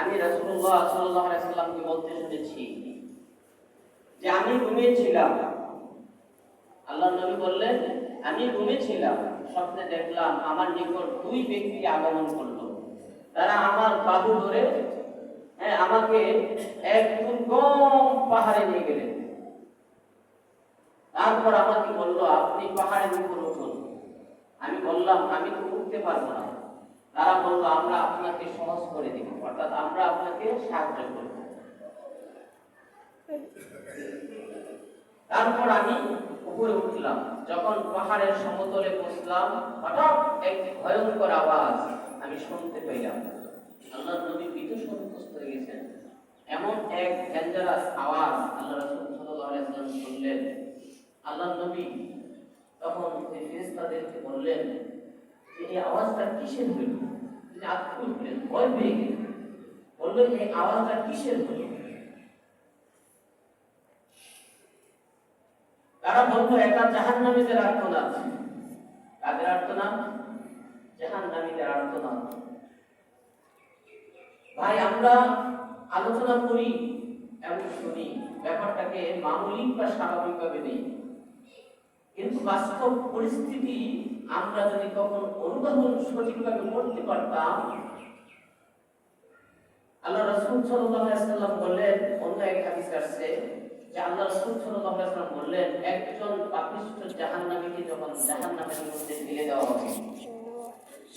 আমি রাসূলুল্লাহ সাল্লাল্লাহু আলাইহি সাল্লামকে বলতে শুনেছি যে আমি ঘুমিয়েছিলাম। আল্লাহর নবী বললেন, আমি ঘুমিয়েছিলাম, স্বপ্নে দেখলাম আমার নিকট দুই ব্যক্তি আগমন করলো। তারা আমার বাহু ধরে আমাকে এক দুর্গম পাহাড়ে নিয়ে গেলেন। তারপর আমাকে বললো, আপনি পাহাড়ের উপর উঠুন। আমি বললাম, আমি তো উঠতে পারবো না। তারা বললো, আমরা আপনাকে সহজ করে দিব, অর্থাৎ আমরা আপনাকে সাহায্য করব। তারপর আমি উপরে উঠলাম। যখন পাহাড়ের সমতলে পৌঁছলাম, হঠাৎ এক ভয়ঙ্কর আওয়াজ আমি শুনতে পেলাম। আল্লাহর নবী ভীত সন্ত্রস্ত হয়ে গেছেন। এমন এক ডেঞ্জারাস আওয়াজ আল্লাহ রাসূল সাল্লাল্লাহু আলাইহি ওয়াসাল্লাম শুনলেন। আল্লাহর নবী তখন এই ফেরেশতাদেরকে বললেন যে এই আওয়াজটা কিসের হলো? তিনি আতঙ্কিত হলেন, ভয় পেয়ে গেলেন। বললেন, এই আওয়াজটা কিসের হলো? তারা বলতো, এটা জাহান্নামীদের আর্তনাদ। কাদের আর্তনাদ? জাহান্নামীদের আর্তনাদ। ভাই, আমরা আলোচনা করি এবং শুনি, ব্যাপারটাকে মামুলিক বা স্বাভাবিকভাবে নেই, কিন্তু বাস্তব পরিস্থিতি আমরা যদি কখন অনুধাবন সঠিকভাবে করতে পারতাম। আল্লাহ রাসূল সাল্লাল্লাহু আলাইহি ওয়াসাল্লাম বললেন, অন্য এক হাদিসে আসছে যে আল্লাহ রাসূল সাল্লাল্লাহু আলাইহি ওয়াসাল্লাম বললেন, একজন পাপিষ্ঠ জাহান্নামীকে যখন জাহান্নামের মধ্যে ফেলে দেওয়া হবে,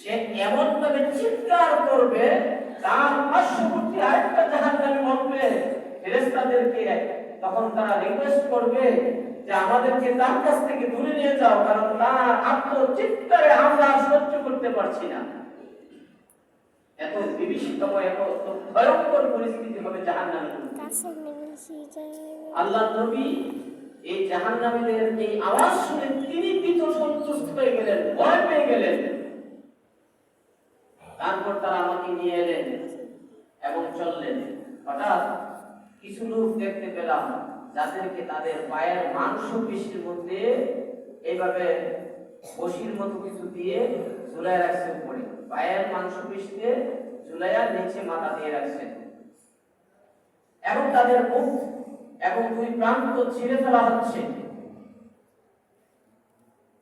সে এমন ভাবে চিৎকার করবে, তার পার্শ্ববর্তী আরেকটা জাহান্নামী বলবে ফেরেশতাদেরকে, তখন তারা রিকোয়েস্ট করবে যে আমাদেরকে তার কাছ থেকে দূরে নিয়ে যাও, কারণ তার আত্মচিৎকারে আমরা সহ্য করতে পারছি না। এত বিভীষিকাম, এত ভয়ঙ্কর পরিস্থিতি হবে জাহান্নামের। আল্লাহর নবী এই জাহান্নামীদের এই আওয়াজ শুনে তিনি ভীত সন্ত্রস্ত হয়ে গেলেন, ভয় পেয়ে গেলেন। তারপর তারা আমাকে নিয়ে এলেন এবং চললেন। হঠাৎ কিছু লোক দেখতে পেলাম যাদেরকে তাদের পায়ের মাংসপেশির মধ্যে এইভাবে বসির মতো কিছু দিয়ে ঝুলাই রাখছে উপরে, পায়ের মাংসপেশিতে ঝুলাইয়া নিচে মাথা দিয়ে রাখছেন, এবং তাদের মুখ এবং দুই প্রান্ত ছিঁড়ে ফেলা হচ্ছে।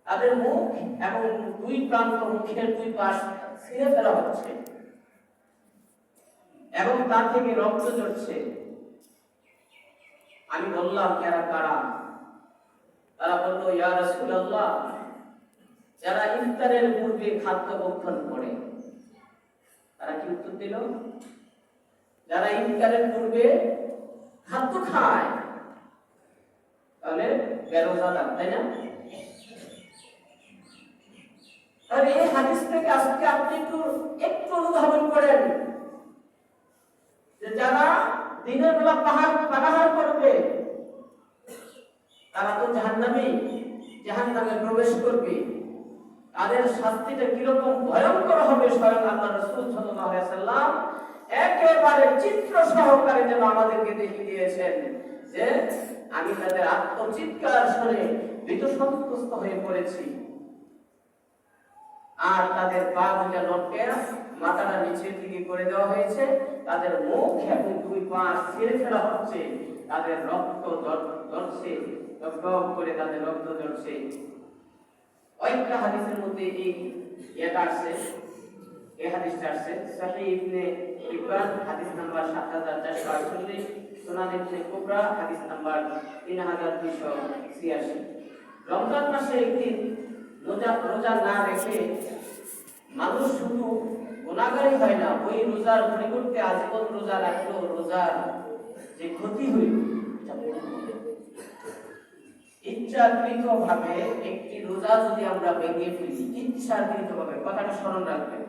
তাদের মুখ এবং দুই প্রান্ত, মুখের দুই পাশ ছিঁড়ে ফেলা হচ্ছে এবং তার থেকে রক্ত ঝরছে। আমি বললাম, এরা কারা? তারা বলল, ইয়া রাসূলুল্লাহ, যারা ইফতারের পূর্বে খাদ্য ভক্ষণ করে। তারা কি উত্তর দিল? যারা ইফতারের পূর্বে খাদ্য খায়, তাহলে বেরোজাদার, তাই না? আর এই হাদিস থেকে আজকে আপনি একটু অনুধাবন করেন যে যারা দিনের বেলা পানাহার করবে তারা তো জাহান্নামে প্রবেশ করবে। তাদের শাস্তিটা কিরকম ভয়ঙ্কর হবে স্বয়ং আল্লাহ রাসূল সাল্লাল্লাহু আলাইহি ওয়াসাল্লাম একেবারে চিত্র সহকারে যেন আমাদেরকে দেখিয়ে দিয়েছেন যে আমি তাদের আত্মচিৎকার শুনে ভীত সন্ত্রস্ত হয়ে পড়েছি। আর তাদের পা দুটা লটকে মাথাটা নিচের দিকে করে দেওয়া হয়েছে, তাদের মুখ এবং দুই পা ছিঁড়ে ফেলা হচ্ছে, তাদের রক্ত ঝরছে, টপ করে তাদের রক্ত ঝরছে। কয়েকটা হাদিসের মধ্যে এই হাদিসটা আসছে সহিহ ইবনে হিব্বান হাদিস নাম্বার ৭৪৪৪, সুনান ইবনে কুবরা হাদিস নাম্বার ৩২৮৬। রমজান মাসে একদিন রোজা না রেখে মানুষ শুধু গুনাহগারই হয় না, ওই রোজার পরিবর্তে আজীবন রোজা রাখলেও রোজার যে ক্ষতি হইল, ইচ্ছাকৃতভাবে একটি রোজা যদি আমরা ভেঙে ফেলি, ইচ্ছাকৃতভাবে, কথাটা স্মরণ রাখবেন,